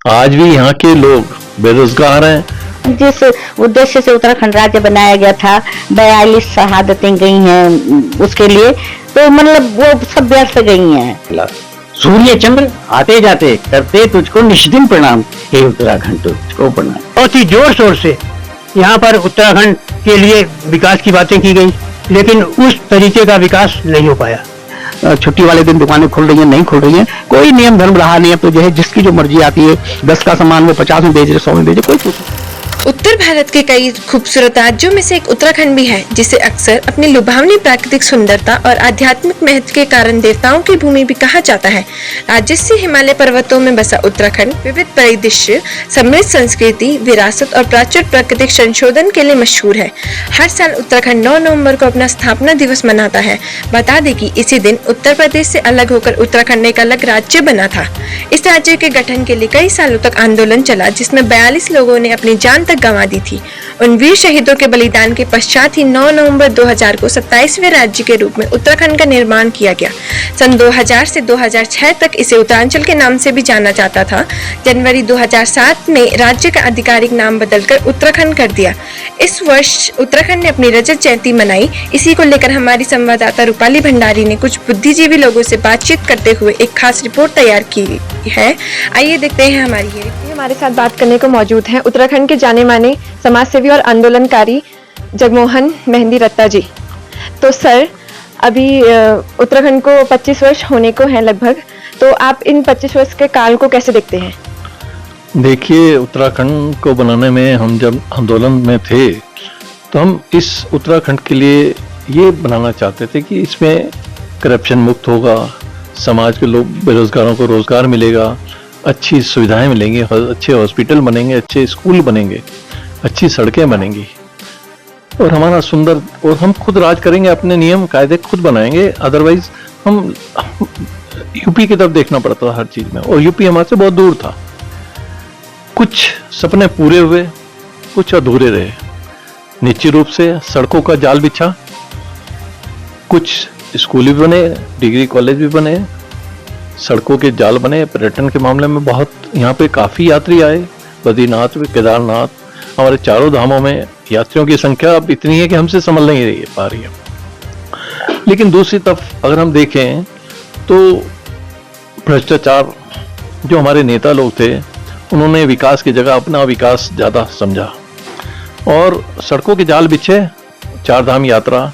आज भी यहाँ के लोग बेरोजगार हैं। जिस उद्देश्य से उत्तराखंड राज्य बनाया गया था, 42 शहादतें गई हैं उसके लिए, तो मतलब वो सब व्यर्थ गई हैं। सूर्य चंद्र आते जाते करते तुझको निष्दिन प्रणाम, हे उत्तराखंड तुझको प्रणाम। बहुत ही जोर शोर से यहाँ पर उत्तराखंड के लिए विकास की बातें की गई, लेकिन उस तरीके का विकास नहीं हो पाया। छुट्टी वाले दिन दुकानें खुल रही हैं, नहीं खुल रही हैं, कोई नियम धर्म रहा नहीं है। तो जो है जिसकी जो मर्जी आती है, 10 का सामान वो 50 में बेच रहे, 100 में बेचे, कोई कुछ। उत्तर भारत के कई खूबसूरत राज्यों में से एक उत्तराखंड भी है, जिसे अक्सर अपनी लुभावनी प्राकृतिक सुंदरता और आध्यात्मिक महत्व के कारण देवताओं की भूमि भी कहा जाता है। राजस्थी हिमालय पर्वतों में बसा उत्तराखंड विविध परिदृश्य, समृद्ध संस्कृति, विरासत और प्राचुर प्राकृतिक संशोधन के लिए मशहूर है। हर साल उत्तराखंड 9 नवंबर को अपना स्थापना दिवस मनाता है। बता दें कि इसी दिन उत्तर प्रदेश से अलग होकर उत्तराखंड एक अलग राज्य बना था। इस राज्य के गठन के लिए कई सालों तक आंदोलन चला, जिसमें 42 लोगों ने अपनी जान तक गंवा दी थी। उन वीर शहीदों के बलिदान के पश्चात ही 9 नवंबर 2000 को 27वें राज्य के रूप में उत्तराखंड का निर्माण किया गया। सन 2000 से 2006 तक इसे उत्तरांचल के नाम से भी जाना जाता था। जनवरी 2007 में राज्य का आधिकारिक नाम बदलकर उत्तराखंड कर दिया। इस वर्ष उत्तराखंड ने अपनी रजत जयंती मनाई। इसी को लेकर हमारी संवाददाता रूपाली भंडारी ने कुछ बुद्धिजीवी लोगों से बातचीत करते हुए एक खास रिपोर्ट तैयार की है। आइए देखते हैं हमारी ये। हमारे साथ बात करने को मौजूद हैं उत्तराखंड के जाने माने समाजसेवी और आंदोलनकारी जगमोहन मेहंदी रत्ता जी। तो सर, अभी उत्तराखंड को 25 वर्ष होने को है लगभग, तो आप इन 25 वर्ष के काल को कैसे देखते हैं? देखिए, उत्तराखंड को बनाने में हम जब आंदोलन में थे तो हम इस उत्तराखंड के लिए ये बनाना चाहते थे कि इसमें करप्शन मुक्त होगा, समाज के लोग बेरोजगारों को रोजगार मिलेगा, अच्छी सुविधाएं मिलेंगी, अच्छे हॉस्पिटल बनेंगे, अच्छे स्कूल बनेंगे, अच्छी सड़कें बनेंगी और हमारा सुंदर, और हम खुद राज करेंगे, अपने नियम कायदे खुद बनाएंगे। अदरवाइज हम यूपी की तरफ देखना पड़ता था हर चीज में, और यूपी हमारे से बहुत दूर था। कुछ सपने पूरे हुए, कुछ अधूरे रहे। निश्चित रूप से सड़कों का जाल बिछा, कुछ स्कूल भी बने, डिग्री कॉलेज भी बने, सड़कों के जाल बने। पर्यटन के मामले में बहुत यहाँ पे काफी यात्री आए। बद्रीनाथ, केदारनाथ, हमारे चारों धामों में यात्रियों की संख्या अब इतनी है कि हमसे संभल नहीं पा रही है। लेकिन दूसरी तरफ अगर हम देखें तो भ्रष्टाचार, जो हमारे नेता लोग थे, उन्होंने विकास की जगह अपना विकास ज्यादा समझा और सड़कों के जाल बिछे, 4 धाम यात्रा,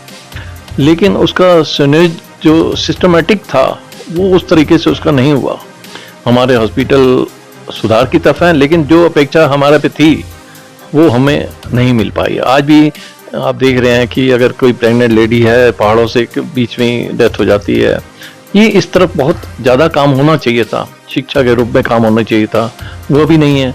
लेकिन उसका जो सिस्टमेटिक था वो उस तरीके से उसका नहीं हुआ। हमारे हॉस्पिटल सुधार की तरफ है, लेकिन जो अपेक्षा हमारे पे थी वो हमें नहीं मिल पाई। आज भी आप देख रहे हैं कि अगर कोई प्रेग्नेंट लेडी है, पहाड़ों से बीच में डेथ हो जाती है। ये इस तरफ बहुत ज़्यादा काम होना चाहिए था, शिक्षा के रूप में काम होना चाहिए था, वो भी नहीं है।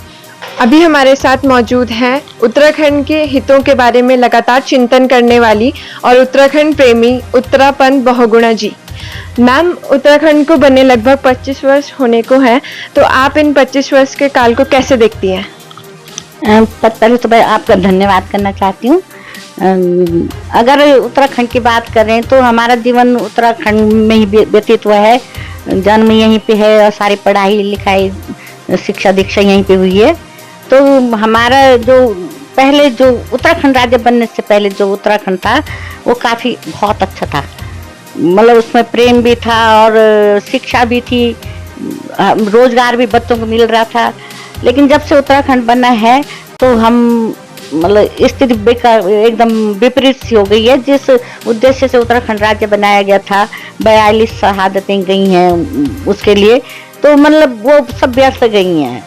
अभी हमारे साथ मौजूद हैं उत्तराखंड के हितों के बारे में लगातार चिंतन करने वाली और उत्तराखंड प्रेमी उत्तरापंत बहुगुणा जी। मैम, उत्तराखंड को बने लगभग 25 वर्ष होने को है, तो आप इन 25 वर्ष के काल को कैसे देखती हैं? पहले तो मैं आपका धन्यवाद करना चाहती हूँ। अगर उत्तराखंड की बात करें तो हमारा जीवन उत्तराखंड में ही व्यतीत हुआ है। जन्म यहीं पे है और सारी पढ़ाई लिखाई, शिक्षा दीक्षा यहीं पे हुई है। तो हमारा जो पहले जो उत्तराखंड राज्य बनने से पहले जो उत्तराखंड था वो काफ़ी बहुत अच्छा था। मतलब उसमें प्रेम भी था और शिक्षा भी थी, रोजगार भी बच्चों को मिल रहा था। लेकिन जब से उत्तराखंड बना है तो हम मतलब स्थिति एकदम विपरीत सी हो गई है। जिस उद्देश्य से उत्तराखंड राज्य बनाया गया था, 42 शहादतें गई हैं उसके लिए, तो मतलब वो सब व्यर्थ गई हैं।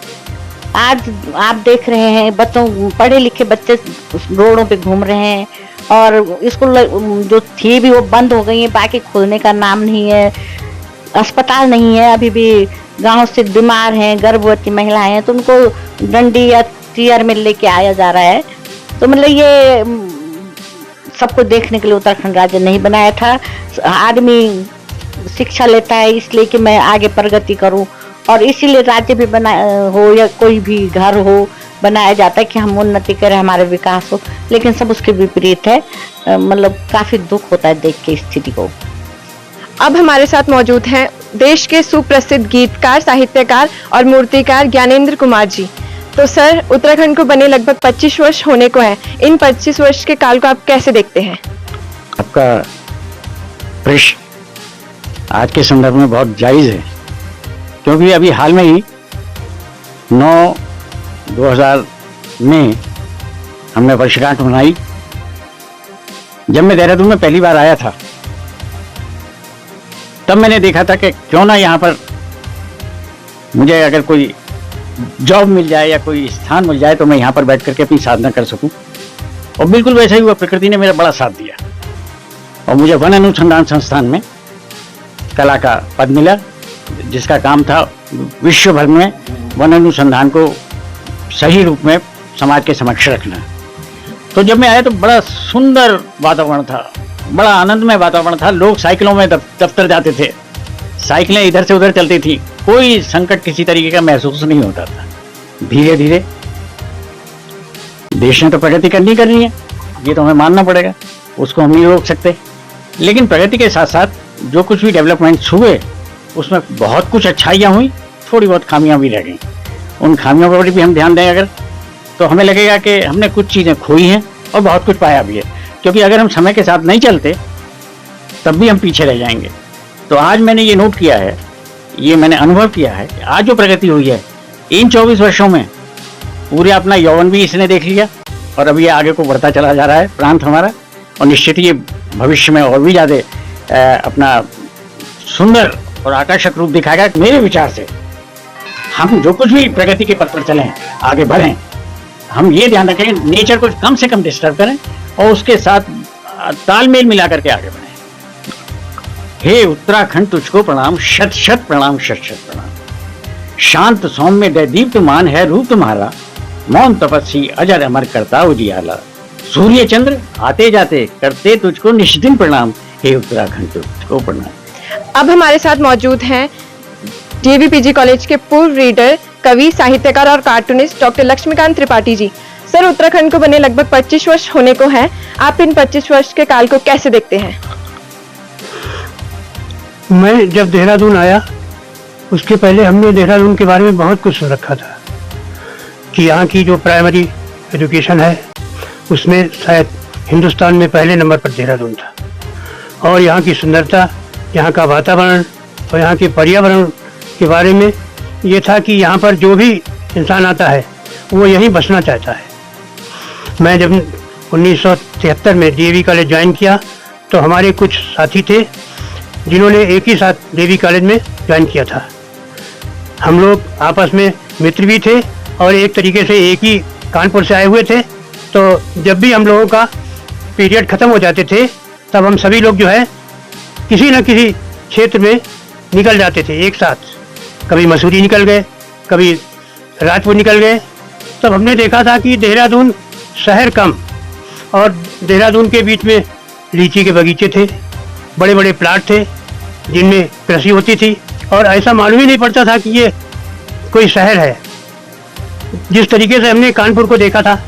आज आप देख रहे हैं बच्चों, पढ़े लिखे बच्चे रोडों पे घूम रहे हैं और स्कूल जो थी भी वो बंद हो गई है, बाकी खुलने का नाम नहीं है। अस्पताल नहीं है, अभी भी गांव से बीमार हैं, गर्भवती महिलाएं हैं तो उनको डंडी या चेयर में लेके आया जा रहा है। तो मतलब ये सबको देखने के लिए उत्तराखंड राज्य नहीं बनाया था। आदमी शिक्षा लेता है इसलिए कि मैं आगे प्रगति करूं, और इसीलिए राज्य भी बना हो या कोई भी घर हो बनाया जाता है कि हम उन्नति करें, हमारा विकास हो। लेकिन सब उसके विपरीत है। मतलब काफी दुख होता है देख के स्थिति को। अब हमारे साथ मौजूद हैं देश के सुप्रसिद्ध गीतकार, साहित्यकार और मूर्तिकार ज्ञानेंद्र कुमार जी। तो सर, उत्तराखंड को बने लगभग 25 वर्ष होने को है। इन 25 वर्ष के काल को आप कैसे देखते हैं? आपका प्रश्न आज के संदर्भ में बहुत जायज है, क्योंकि अभी हाल में ही 9/2000 में हमने वर्षगांठ मनाई। जब मैं देहरादून में पहली बार आया था, तब मैंने देखा था कि क्यों ना यहाँ पर मुझे अगर कोई जॉब मिल जाए या कोई स्थान मिल जाए तो मैं यहाँ पर बैठ करके अपनी साधना कर सकूं। और बिल्कुल वैसा ही हुआ, प्रकृति ने मेरा बड़ा साथ दिया और मुझे वन अनुसंधान संस्थान में कला का पद मिला, जिसका काम था विश्व भर में वन अनुसंधान को सही रूप में समाज के समक्ष रखना। तो जब मैं आया तो बड़ा सुंदर वातावरण था, बड़ा आनंदमय वातावरण था। लोग साइकिलों में दफ्तर जाते थे, साइकिलें इधर से उधर चलती थी, कोई संकट किसी तरीके का महसूस नहीं होता था। धीरे धीरे देश ने तो प्रगति करनी है, ये तो हमें मानना पड़ेगा, उसको हम नहीं रोक सकते। लेकिन प्रगति के साथ साथ जो कुछ भी डेवलपमेंट्स हुए उसमें बहुत कुछ अच्छाइयाँ हुई, थोड़ी बहुत खामियां भी रह गई। उन खामियों पर भी हम ध्यान दें अगर, तो हमें लगेगा कि हमने कुछ चीज़ें खोई हैं और बहुत कुछ पाया भी है। क्योंकि अगर हम समय के साथ नहीं चलते तब भी हम पीछे रह जाएंगे। तो आज मैंने ये नोट किया है, ये मैंने अनुभव किया है कि आज जो प्रगति हुई है इन 24 वर्षों में, पूरे अपना यौवन भी इसने देख लिया और अभी ये आगे को बढ़ता चला जा रहा है प्रांत हमारा, और निश्चित ही ये भविष्य में और भी ज़्यादा अपना सुंदर और आकर्षक रूप दिखाएगा। मेरे विचार से हम जो कुछ भी प्रगति के पथ पर चलें, आगे बढ़ें, हम ये ध्यान रखें नेचर को कम से कम डिस्टर्ब करें और उसके साथ तालमेल मिला करके आगे बढ़ें। हे उत्तराखंड तुझको प्रणाम, शत शत प्रणाम, शत शत प्रणाम। शांत सौम्य दीप्तमान है रूप तुम्हारा, मौन तपस्वी अजर अमर करता उजियाला। सूर्य चंद्र आते जाते करते तुझको निष्दिन प्रणाम, हे उत्तराखंड तुझको प्रणाम। अब हमारे साथ मौजूद हैं डीएवीपीजी कॉलेज के पूर्व रीडर, कवि, साहित्यकार और cartoonist doctor Laxmikant Tripathi ji. Sir, Uttarakhand को बने लगभग 25 वर्ष होने को है। आप इन 25 वर्ष के काल को कैसे देखते हैं? मैं जब देहरादून आया उसके पहले हमने देहरादून के बारे में बहुत कुछ सुन रखा था कि यहाँ की जो प्राइमरी एजुकेशन है उसमें शायद हिंदुस्तान में पहले नंबर पर देहरादून था, और यहाँ की सुंदरता, यहाँ का वातावरण और यहाँ के पर्यावरण के बारे में ये था कि यहाँ पर जो भी इंसान आता है वो यहीं बसना चाहता है। मैं जब 1973 में डीएवी कॉलेज ज्वाइन किया तो हमारे कुछ साथी थे जिन्होंने एक ही साथ डीएवी कॉलेज में ज्वाइन किया था। हम लोग आपस में मित्र भी थे और एक तरीके से एक ही कानपुर से आए हुए थे। तो जब भी हम लोगों का पीरियड ख़त्म हो जाते थे तब हम सभी लोग जो है किसी न किसी क्षेत्र में निकल जाते थे एक साथ। कभी मसूरी निकल गए, कभी राजपुर निकल गए। तब हमने देखा था कि देहरादून शहर कम और देहरादून के बीच में लीची के बगीचे थे, बड़े बड़े प्लाट थे जिनमें कृषि होती थी, और ऐसा मालूम ही नहीं पड़ता था कि ये कोई शहर है। जिस तरीके से हमने कानपुर को देखा था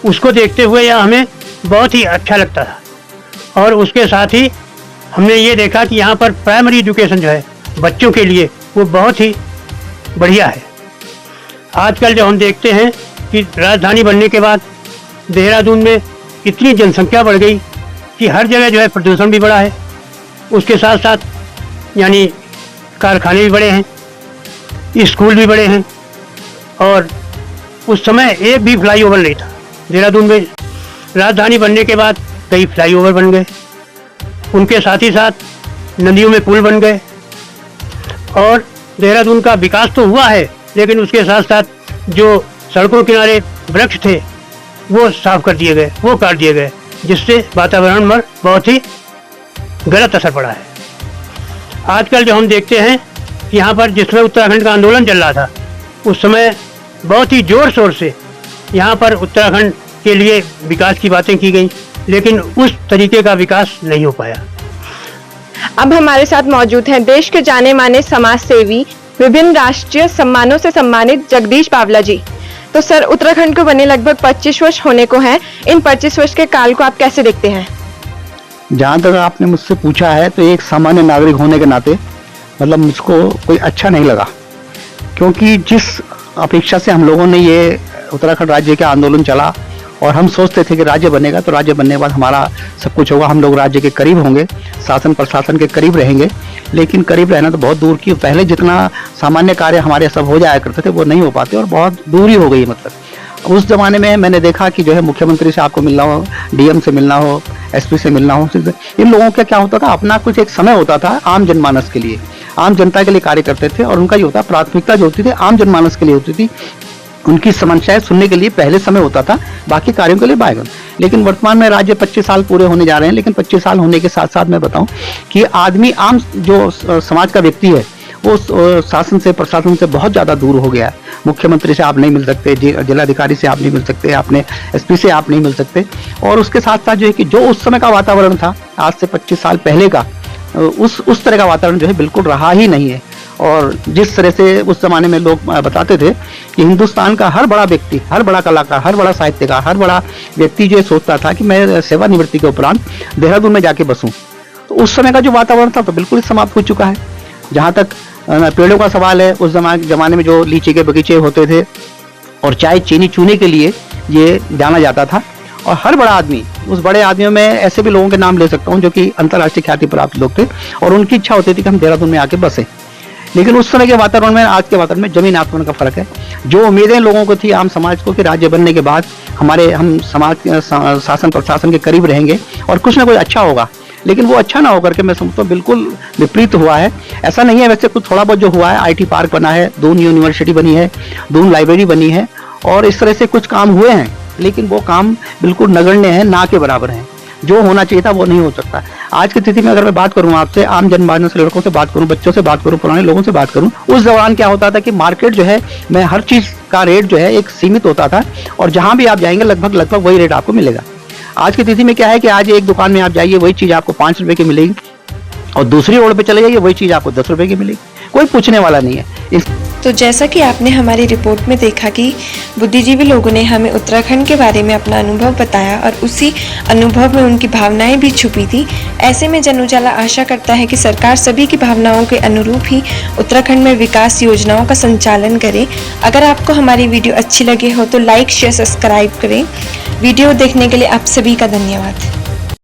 उसको देखते हुए यह हमें बहुत ही अच्छा लगता था। और उसके साथ ही हमने ये देखा कि यहाँ पर प्राइमरी एजुकेशन जो है बच्चों के लिए वो बहुत ही बढ़िया है। आजकल जो हम देखते हैं कि राजधानी बनने के बाद देहरादून में इतनी जनसंख्या बढ़ गई कि हर जगह जो है प्रदूषण भी बढ़ा है, उसके साथ साथ यानी कारखाने भी बड़े हैं, स्कूल भी बड़े हैं, और उस समय एक भी फ्लाईओवर नहीं था देहरादून में। राजधानी बनने के बाद कई फ्लाईओवर बन गए, उनके साथ ही साथ नदियों में पुल बन गए, और देहरादून का विकास तो हुआ है लेकिन उसके साथ साथ जो सड़कों किनारे वृक्ष थे वो साफ कर दिए गए, वो काट दिए गए, जिससे वातावरण पर बहुत ही गलत असर पड़ा है। आजकल जो हम देखते हैं कि यहाँ पर जिसमें उत्तराखंड का आंदोलन चल रहा था उस समय बहुत ही जोर शोर से यहाँ पर उत्तराखंड के लिए विकास की बातें की गई, लेकिन उस तरीके का विकास नहीं हो पाया। अब हमारे साथ मौजूद हैं देश के जाने माने समाज सेवी, विभिन्न राष्ट्रीय सम्मानों से सम्मानित जगदीश बावला जी। तो सर, उत्तराखंड को बने लगभग 25 वर्ष होने को हैं। इन 25 वर्ष के काल को आप कैसे देखते हैं? जहाँ तक आपने मुझसे पूछा है तो एक सामान्य नागरिक होने के नाते मतलब मुझको कोई अच्छा नहीं लगा, क्योंकि जिस अपेक्षा से हम लोगों ने ये उत्तराखंड राज्य का आंदोलन चला और हम सोचते थे कि राज्य बनेगा तो राज्य बनने के बाद हमारा सब कुछ होगा, हम लोग राज्य के करीब होंगे, शासन प्रशासन के करीब रहेंगे, लेकिन करीब रहना तो बहुत दूर की, पहले जितना सामान्य कार्य हमारे सब हो जाया करते थे वो नहीं हो पाते और बहुत दूरी हो गई। मतलब उस जमाने में मैंने देखा कि जो है मुख्यमंत्री से आपको मिलना हो, डीएम से मिलना हो, एसपी से मिलना हो, इन लोगों का क्या होता था, अपना कुछ एक समय होता था आम जनमानस के लिए, आम जनता के लिए कार्य करते थे और उनका ये होता प्राथमिकता जो होती थी आम जनमानस के लिए होती थी, उनकी समस्याएं सुनने के लिए पहले समय होता था, बाकी कार्यों के लिए बायगन। लेकिन वर्तमान में राज्य 25 साल पूरे होने जा रहे हैं, लेकिन 25 साल होने के साथ साथ मैं बताऊं कि आदमी आम जो समाज का व्यक्ति है वो शासन से प्रशासन से बहुत ज़्यादा दूर हो गया है। मुख्यमंत्री से आप नहीं मिल सकते, जिलाधिकारी से आप नहीं मिल सकते, आपने एसपी से आप नहीं मिल सकते, और उसके साथ साथ जो है कि जो उस समय का वातावरण था आज से 25 साल पहले का, उस तरह का वातावरण जो है बिल्कुल रहा ही नहीं है। और जिस तरह से उस जमाने में लोग बताते थे कि हिंदुस्तान का हर बड़ा व्यक्ति, हर बड़ा कलाकार, हर बड़ा साहित्यकार, हर बड़ा व्यक्ति जो सोचता था कि मैं सेवानिवृत्ति के उपरांत देहरादून में जाके बसूं, तो उस समय का जो वातावरण था तो बिल्कुल ही समाप्त हो चुका है। जहाँ तक पेड़ों का सवाल है, उस जमाने में जो लीची के बगीचे होते थे और चाय चीनी चूने के लिए ये जाना जाता था, और हर बड़ा आदमी, उस बड़े आदमियों में ऐसे भी लोगों के नाम ले सकता हूँ जो कि अंतर्राष्ट्रीय ख्याति प्राप्त लोग थे और उनकी इच्छा होती थी कि हम देहरादून में आके बसें। लेकिन उस समय के वातावरण में आज के वातावरण में जमीन आसमान का फर्क है। जो उम्मीदें लोगों को थी आम समाज को कि राज्य बनने के बाद हम समाज शासन प्रशासन के करीब रहेंगे और कुछ ना कुछ अच्छा होगा, लेकिन वो अच्छा ना होकर के मैं समझता हूँ बिल्कुल विपरीत हुआ है। ऐसा नहीं है, वैसे कुछ थोड़ा बहुत जो हुआ है, आईटी पार्क बना है, दून यूनिवर्सिटी बनी है, दून लाइब्रेरी बनी है और इस तरह से कुछ काम हुए हैं, लेकिन वो काम बिल्कुल नगण्य है, ना के बराबर है। जो होना चाहिए था वो नहीं हो सकता। आज की स्थिति में अगर मैं बात करूं आपसे, आम जनमानस लड़कों से बात करूं, बच्चों से बात करूं, पुराने लोगों से बात करूं, उस दौरान क्या होता था कि मार्केट जो है मैं हर चीज का रेट जो है एक सीमित होता था और जहां भी आप जाएंगे लगभग वही रेट आपको मिलेगा। आज की स्थिति में क्या है कि आज एक दुकान में आप जाइए, वही चीज आपको 5 रुपए की मिलेगी और दूसरी रोड पे चले जाइए, वही चीज आपको 10 रुपए की मिलेगी, कोई पूछने वाला नहीं है। तो जैसा कि आपने हमारी रिपोर्ट में देखा कि बुद्धिजीवी लोगों ने हमें उत्तराखंड के बारे में अपना अनुभव बताया और उसी अनुभव में उनकी भावनाएं भी छुपी थी। ऐसे में जन उजाला आशा करता है कि सरकार सभी की भावनाओं के अनुरूप ही उत्तराखंड में विकास योजनाओं का संचालन करे। अगर आपको हमारी वीडियो अच्छी लगी हो तो लाइक, शेयर, सब्सक्राइब करें। वीडियो देखने के लिए आप सभी का धन्यवाद।